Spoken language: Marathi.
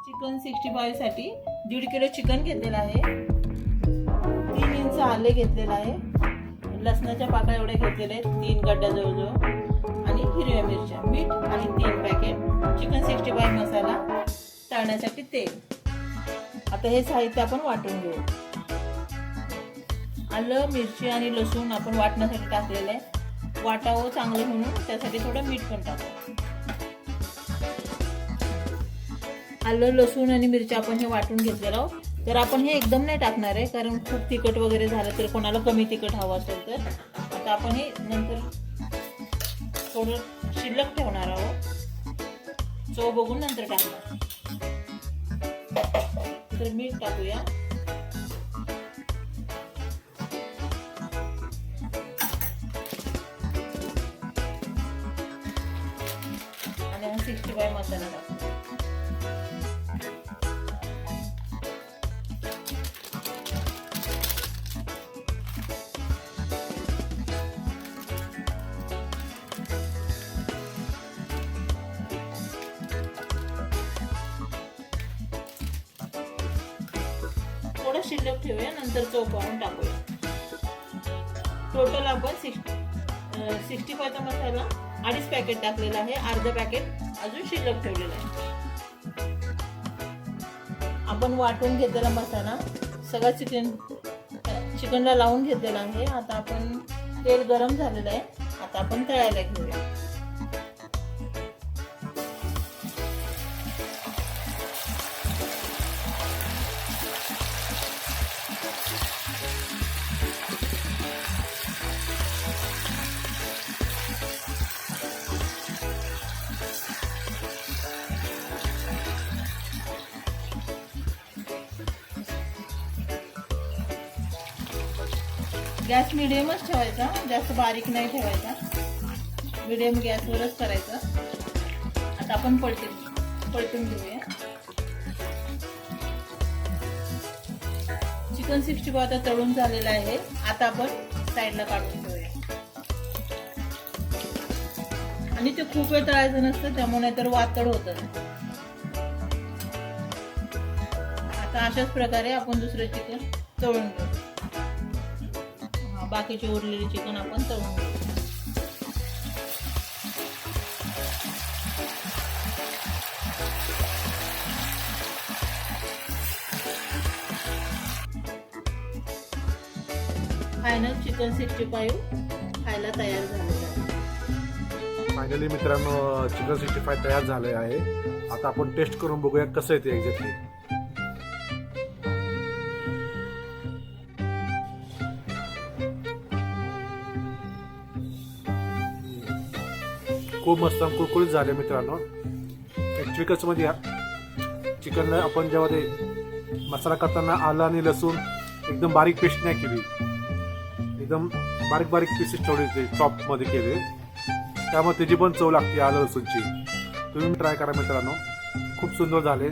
चिकन 65 साठी 1.5 किलो चिकन घेतलेलं आहे, 3 इंच आले घेतलेलं आहे, लसणाच्या पाकळ्या एवढे घेतलेले आहेत, 3 गड्ड्या जवळजवळ, आणि हिरव्या मिरच्या, मीठ आणि 3 पॅकेट चिकन 65 मसाला, तळण्यासाठी तेल. आता हे साहित्य आपण वाटून घेऊ. आलं, मिरची आणि लसूण आपण वाटण्यासाठी टाकलेलं आहे. वाटावं चांगलं म्हणून त्यासाठी थोडं मीठ पण टाकू. आलं, लसूण आणि मिरची आपण हे वाटून घेतलेलं आहोत. तर आपण हे एकदम नाही टाकणार आहे, कारण खूप तिखट वगैरे झालं तर कोणाला कमी तिखट हवं असेल तर. आता आपण हे नंतर थोडं शिल्लक ठेवणार आहोत, चव बघून नंतर टाकणार. तर मीठ टाकूया. आणि हा 65 मसाला टाकू. थोडं शिल्लक ठेवूया, नंतर चव पाहून टाकूया. टोटल आपण 65चा मसाला 2.5 पॅकेट टाकलेला आहे, अर्ध पॅकेट अजून शिल्लक ठेवलेला आहे. आपण वाटून घेतलेला मसाला सगळा चिकनला लावून घेतलेला आहे. आता आपण तेल गरम झालेलं आहे, आता आपण तळायला घेऊया. गॅस मिडियमच ठेवायचा, जास्त बारीक नाही ठेवायचा, मिडियम गॅसवरच करायचं. आता आपण पलटून घेऊया. चिकन 65 आता तळून झालेलं आहे. आता आपण साईडला काढून ठेवूया. आणि ते खूप वेळ तळायचं नसतं, त्यामुळे नाहीतर वातड होतं. आता अशाच प्रकारे आपण दुसरं चिकन तळून घेऊ. बाकीचे उरलेले चिकन आपण तळून घेऊ. फायनल चिकन 65 खायला तयार झालेलं आहे. फायनली मित्रांनो, चिकन 65 तयार झाले आहे. आता आपण टेस्ट करून बघूया कसं आहे ते एक्झॅक्टली. खूप मस्त कुरकुरीत झाले मित्रांनो. ॲक्च्युली कसं म्हणजे चिकनला आपण जेव्हा ते मसाला करताना आलं आणि लसूण एकदम बारीक पेस्ट नाही केली, एकदम बारीक बारीक पीसेस ठेवले ते चॉपमध्ये केले, त्यामुळे त्याची पण चव लागते आलं लसूणची. तुम्ही ट्राय करा मित्रांनो, खूप सुंदर झाले.